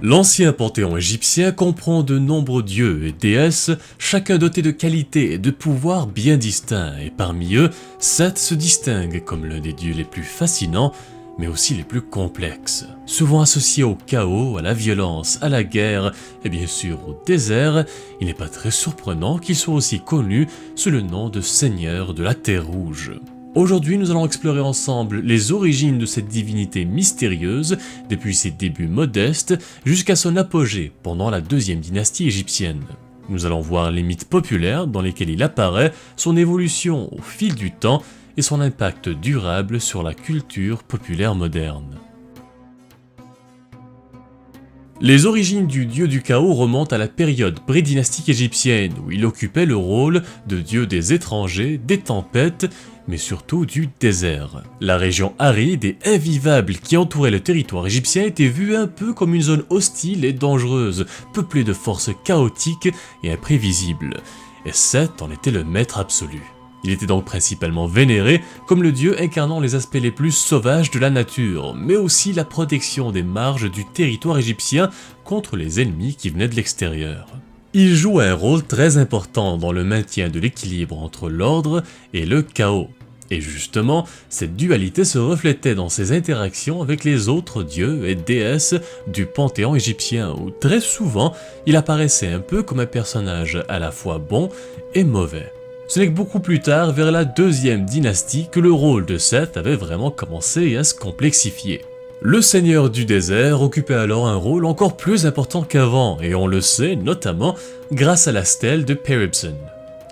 L'ancien panthéon égyptien comprend de nombreux dieux et déesses, chacun doté de qualités et de pouvoirs bien distincts, et parmi eux, Seth se distingue comme l'un des dieux les plus fascinants, mais aussi les plus complexes. Souvent associé au chaos, à la violence, à la guerre, et bien sûr au désert, il n'est pas très surprenant qu'il soit aussi connu sous le nom de Seigneur de la Terre Rouge. Aujourd'hui, nous allons explorer ensemble les origines de cette divinité mystérieuse, depuis ses débuts modestes jusqu'à son apogée pendant la deuxième dynastie égyptienne. Nous allons voir les mythes populaires dans lesquels il apparaît, son évolution au fil du temps et son impact durable sur la culture populaire moderne. Les origines du dieu du chaos remontent à la période pré-dynastique égyptienne où il occupait le rôle de dieu des étrangers, des tempêtes, mais surtout du désert. La région aride et invivable qui entourait le territoire égyptien était vue un peu comme une zone hostile et dangereuse, peuplée de forces chaotiques et imprévisibles. Et Seth en était le maître absolu. Il était donc principalement vénéré comme le dieu incarnant les aspects les plus sauvages de la nature, mais aussi la protection des marges du territoire égyptien contre les ennemis qui venaient de l'extérieur. Il joue un rôle très important dans le maintien de l'équilibre entre l'ordre et le chaos. Et justement, cette dualité se reflétait dans ses interactions avec les autres dieux et déesses du panthéon égyptien, où très souvent, il apparaissait un peu comme un personnage à la fois bon et mauvais. Ce n'est que beaucoup plus tard, vers la deuxième dynastie, que le rôle de Seth avait vraiment commencé à se complexifier. Le seigneur du désert occupait alors un rôle encore plus important qu'avant, et on le sait notamment grâce à la stèle de Peribsen.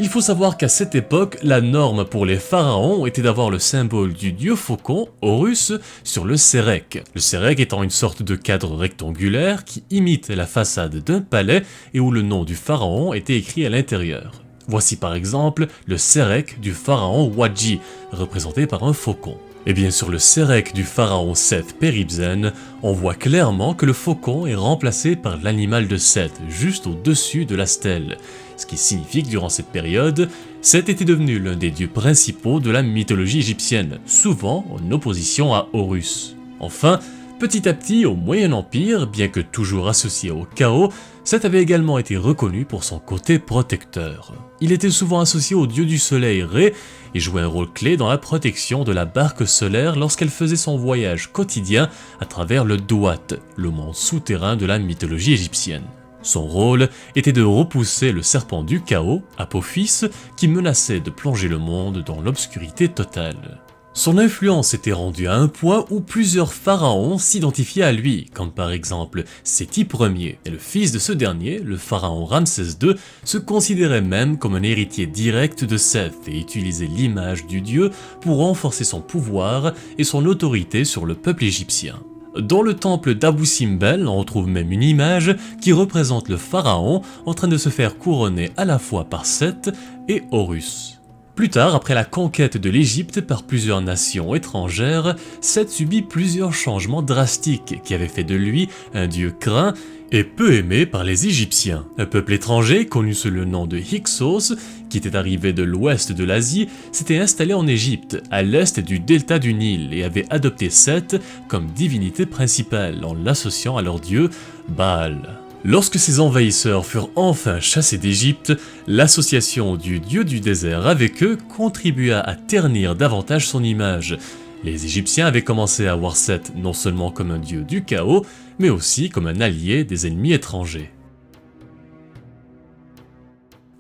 Il faut savoir qu'à cette époque, la norme pour les pharaons était d'avoir le symbole du dieu faucon, Horus, sur le sérec. Le sérec étant une sorte de cadre rectangulaire qui imite la façade d'un palais et où le nom du pharaon était écrit à l'intérieur. Voici par exemple le sérec du pharaon Wadji, représenté par un faucon. Et bien sur le sérec du pharaon Seth Peribsen, on voit clairement que le faucon est remplacé par l'animal de Seth, juste au-dessus de la stèle. Ce qui signifie que durant cette période, Seth était devenu l'un des dieux principaux de la mythologie égyptienne, souvent en opposition à Horus. Enfin, petit à petit, au Moyen Empire, bien que toujours associé au chaos, Seth avait également été reconnu pour son côté protecteur. Il était souvent associé au dieu du soleil Ré et jouait un rôle clé dans la protection de la barque solaire lorsqu'elle faisait son voyage quotidien à travers le Duat, le monde souterrain de la mythologie égyptienne. Son rôle était de repousser le serpent du chaos, Apophis, qui menaçait de plonger le monde dans l'obscurité totale. Son influence était rendue à un point où plusieurs pharaons s'identifiaient à lui, comme par exemple Séti Ier, et le fils de ce dernier, le pharaon Ramsès II, se considérait même comme un héritier direct de Seth et utilisait l'image du dieu pour renforcer son pouvoir et son autorité sur le peuple égyptien. Dans le temple d'Abou Simbel, on retrouve même une image qui représente le pharaon en train de se faire couronner à la fois par Seth et Horus. Plus tard, après la conquête de l'Égypte par plusieurs nations étrangères, Seth subit plusieurs changements drastiques qui avaient fait de lui un dieu craint et peu aimé par les Égyptiens. Un peuple étranger, connu sous le nom de Hyksos, qui était arrivé de l'ouest de l'Asie, s'était installé en Égypte, à l'est du delta du Nil, et avait adopté Seth comme divinité principale en l'associant à leur dieu Baal. Lorsque ces envahisseurs furent enfin chassés d'Égypte, l'association du dieu du désert avec eux contribua à ternir davantage son image. Les Égyptiens avaient commencé à voir Seth non seulement comme un dieu du chaos, mais aussi comme un allié des ennemis étrangers.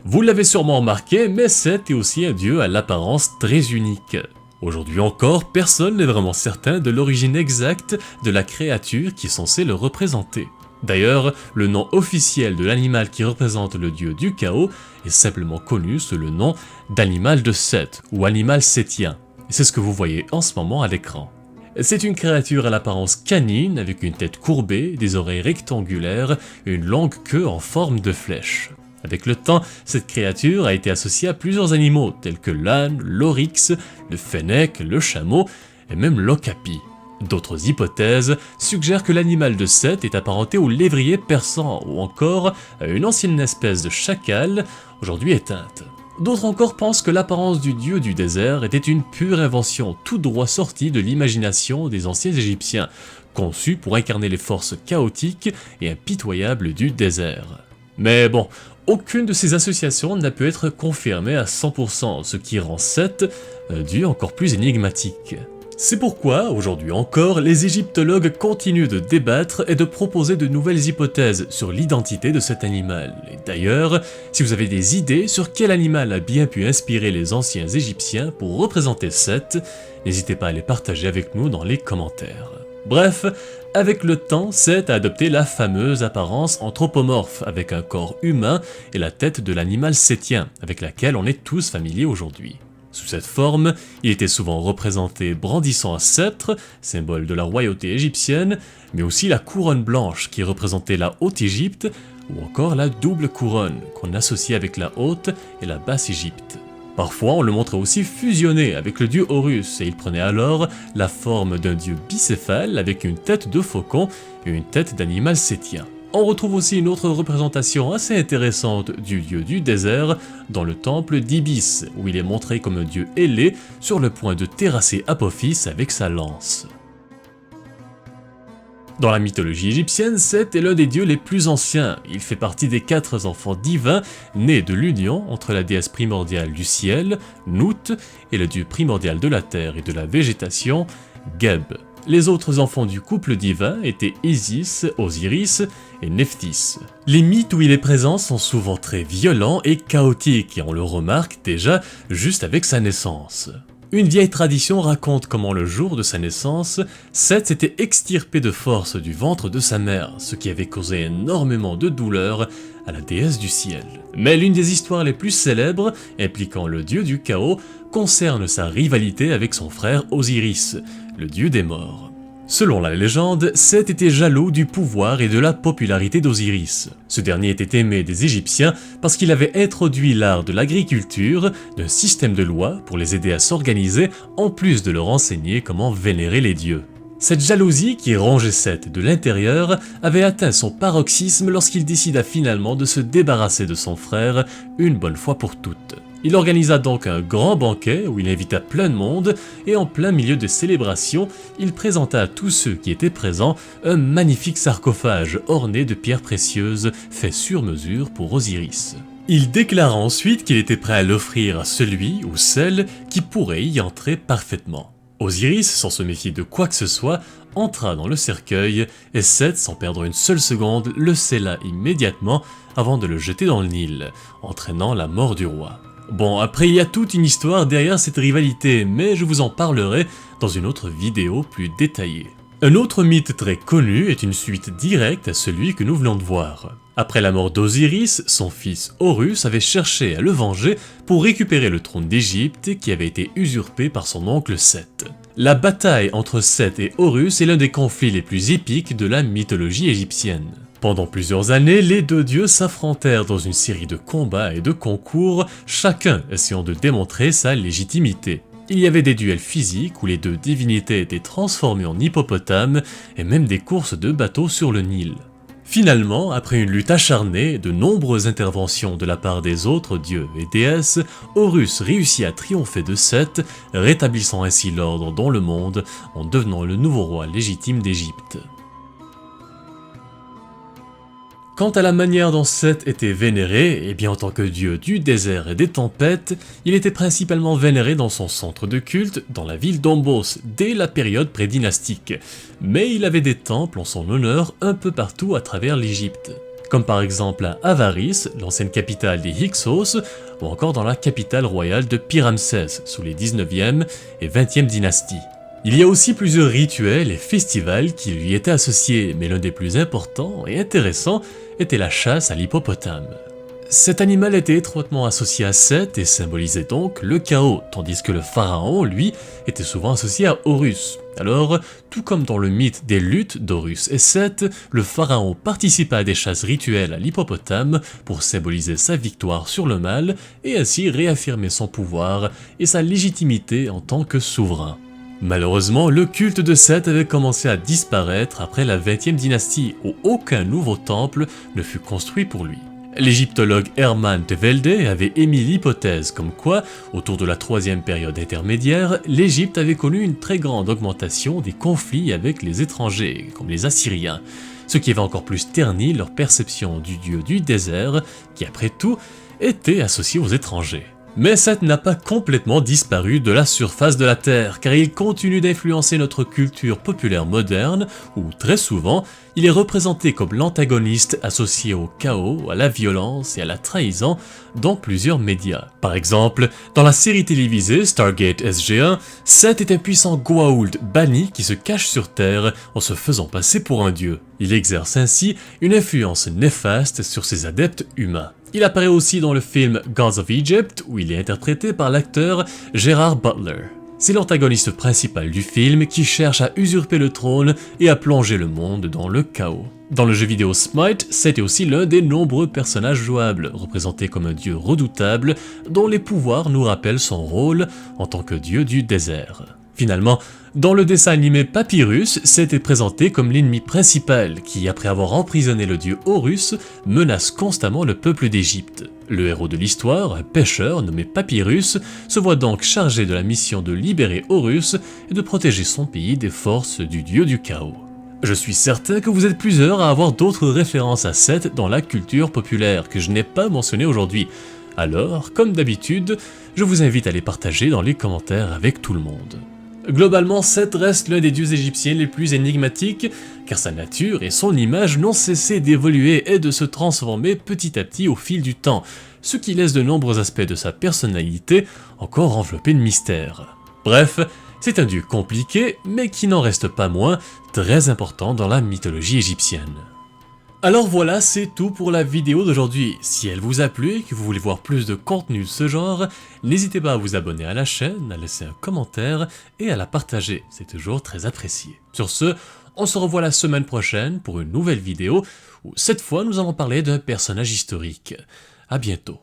Vous l'avez sûrement remarqué, mais Seth est aussi un dieu à l'apparence très unique. Aujourd'hui encore, personne n'est vraiment certain de l'origine exacte de la créature qui est censée le représenter. D'ailleurs, le nom officiel de l'animal qui représente le dieu du chaos est simplement connu sous le nom d'animal de Seth ou animal sétien. C'est ce que vous voyez en ce moment à l'écran. C'est une créature à l'apparence canine avec une tête courbée, des oreilles rectangulaires et une longue queue en forme de flèche. Avec le temps, cette créature a été associée à plusieurs animaux tels que l'âne, l'oryx, le fennec, le chameau et même l'okapi. D'autres hypothèses suggèrent que l'animal de Seth est apparenté au lévrier persan ou encore à une ancienne espèce de chacal, aujourd'hui éteinte. D'autres encore pensent que l'apparence du dieu du désert était une pure invention tout droit sortie de l'imagination des anciens Égyptiens, conçu pour incarner les forces chaotiques et impitoyables du désert. Mais bon, aucune de ces associations n'a pu être confirmée à 100%, ce qui rend Seth un dieu encore plus énigmatique. C'est pourquoi, aujourd'hui encore, les égyptologues continuent de débattre et de proposer de nouvelles hypothèses sur l'identité de cet animal. Et d'ailleurs, si vous avez des idées sur quel animal a bien pu inspirer les anciens Égyptiens pour représenter Seth, n'hésitez pas à les partager avec nous dans les commentaires. Bref, avec le temps, Seth a adopté la fameuse apparence anthropomorphe, avec un corps humain et la tête de l'animal sétien, avec laquelle on est tous familiers aujourd'hui. Sous cette forme, il était souvent représenté brandissant un sceptre, symbole de la royauté égyptienne, mais aussi la couronne blanche qui représentait la Haute-Égypte, ou encore la double couronne qu'on associait avec la Haute et la Basse-Égypte. Parfois, on le montrait aussi fusionné avec le dieu Horus, et il prenait alors la forme d'un dieu bicéphale avec une tête de faucon et une tête d'animal sétien. On retrouve aussi une autre représentation assez intéressante du dieu du désert dans le temple d'Ibis, où il est montré comme un dieu ailé sur le point de terrasser Apophis avec sa lance. Dans la mythologie égyptienne, Seth est l'un des dieux les plus anciens. Il fait partie des 4 enfants divins nés de l'union entre la déesse primordiale du ciel, Nout, et le dieu primordial de la terre et de la végétation, Geb. Les autres enfants du couple divin étaient Isis, Osiris et Nephthys. Les mythes où il est présent sont souvent très violents et chaotiques, et on le remarque déjà juste avec sa naissance. Une vieille tradition raconte comment le jour de sa naissance, Seth s'était extirpé de force du ventre de sa mère, ce qui avait causé énormément de douleur à la déesse du ciel. Mais l'une des histoires les plus célèbres, impliquant le dieu du chaos, concerne sa rivalité avec son frère Osiris, le dieu des morts. Selon la légende, Seth était jaloux du pouvoir et de la popularité d'Osiris. Ce dernier était aimé des Égyptiens parce qu'il avait introduit l'art de l'agriculture, d'un système de lois pour les aider à s'organiser, en plus de leur enseigner comment vénérer les dieux. Cette jalousie qui rongeait Seth de l'intérieur avait atteint son paroxysme lorsqu'il décida finalement de se débarrasser de son frère une bonne fois pour toutes. Il organisa donc un grand banquet où il invita plein de monde et en plein milieu de célébrations, il présenta à tous ceux qui étaient présents un magnifique sarcophage orné de pierres précieuses fait sur mesure pour Osiris. Il déclara ensuite qu'il était prêt à l'offrir à celui ou celle qui pourrait y entrer parfaitement. Osiris, sans se méfier de quoi que ce soit, entra dans le cercueil et Seth, sans perdre une seule seconde, le scella immédiatement avant de le jeter dans le Nil, entraînant la mort du roi. Bon, après il y a toute une histoire derrière cette rivalité, mais je vous en parlerai dans une autre vidéo plus détaillée. Un autre mythe très connu est une suite directe à celui que nous venons de voir. Après la mort d'Osiris, son fils Horus avait cherché à le venger pour récupérer le trône d'Égypte qui avait été usurpé par son oncle Seth. La bataille entre Seth et Horus est l'un des conflits les plus épiques de la mythologie égyptienne. Pendant plusieurs années, les deux dieux s'affrontèrent dans une série de combats et de concours, chacun essayant de démontrer sa légitimité. Il y avait des duels physiques où les deux divinités étaient transformées en hippopotames et même des courses de bateaux sur le Nil. Finalement, après une lutte acharnée et de nombreuses interventions de la part des autres dieux et déesses, Horus réussit à triompher de Seth, rétablissant ainsi l'ordre dans le monde en devenant le nouveau roi légitime d'Égypte. Quant à la manière dont Seth était vénéré, eh bien en tant que dieu du désert et des tempêtes, il était principalement vénéré dans son centre de culte, dans la ville d'Ombos, dès la période prédynastique. Mais il avait des temples en son honneur un peu partout à travers l'Égypte. Comme par exemple à Avaris, l'ancienne capitale des Hyksos, ou encore dans la capitale royale de Pi-Ramsès, sous les 19e et 20e dynasties. Il y a aussi plusieurs rituels et festivals qui lui étaient associés, mais l'un des plus importants et intéressants était la chasse à l'hippopotame. Cet animal était étroitement associé à Seth et symbolisait donc le chaos, tandis que le pharaon, lui, était souvent associé à Horus. Alors, tout comme dans le mythe des luttes d'Horus et Seth, le pharaon participa à des chasses rituelles à l'hippopotame pour symboliser sa victoire sur le mal et ainsi réaffirmer son pouvoir et sa légitimité en tant que souverain. Malheureusement, le culte de Seth avait commencé à disparaître après la 20e dynastie où aucun nouveau temple ne fut construit pour lui. L'égyptologue Hermann de Velde avait émis l'hypothèse comme quoi, autour de la troisième période intermédiaire, l'Égypte avait connu une très grande augmentation des conflits avec les étrangers, comme les Assyriens, ce qui avait encore plus terni leur perception du dieu du désert, qui après tout était associé aux étrangers. Mais Seth n'a pas complètement disparu de la surface de la Terre, car il continue d'influencer notre culture populaire moderne, où très souvent, il est représenté comme l'antagoniste associé au chaos, à la violence et à la trahison dans plusieurs médias. Par exemple, dans la série télévisée Stargate SG-1, Seth est un puissant Goa'uld banni qui se cache sur Terre en se faisant passer pour un dieu. Il exerce ainsi une influence néfaste sur ses adeptes humains. Il apparaît aussi dans le film Gods of Egypt, où il est interprété par l'acteur Gerard Butler. C'est l'antagoniste principal du film qui cherche à usurper le trône et à plonger le monde dans le chaos. Dans le jeu vidéo Smite, Seth est aussi l'un des nombreux personnages jouables, représenté comme un dieu redoutable dont les pouvoirs nous rappellent son rôle en tant que dieu du désert. Finalement, dans le dessin animé Papyrus, Seth est présenté comme l'ennemi principal qui, après avoir emprisonné le dieu Horus, menace constamment le peuple d'Égypte. Le héros de l'histoire, un pêcheur nommé Papyrus, se voit donc chargé de la mission de libérer Horus et de protéger son pays des forces du dieu du chaos. Je suis certain que vous êtes plusieurs à avoir d'autres références à Seth dans la culture populaire que je n'ai pas mentionnées aujourd'hui. Alors, comme d'habitude, je vous invite à les partager dans les commentaires avec tout le monde. Globalement, Seth reste l'un des dieux égyptiens les plus énigmatiques, car sa nature et son image n'ont cessé d'évoluer et de se transformer petit à petit au fil du temps, ce qui laisse de nombreux aspects de sa personnalité encore enveloppés de mystère. Bref, c'est un dieu compliqué, mais qui n'en reste pas moins très important dans la mythologie égyptienne. Alors voilà, c'est tout pour la vidéo d'aujourd'hui. Si elle vous a plu et que vous voulez voir plus de contenu de ce genre, n'hésitez pas à vous abonner à la chaîne, à laisser un commentaire et à la partager, c'est toujours très apprécié. Sur ce, on se revoit la semaine prochaine pour une nouvelle vidéo où cette fois nous allons parler d'un personnage historique. À bientôt.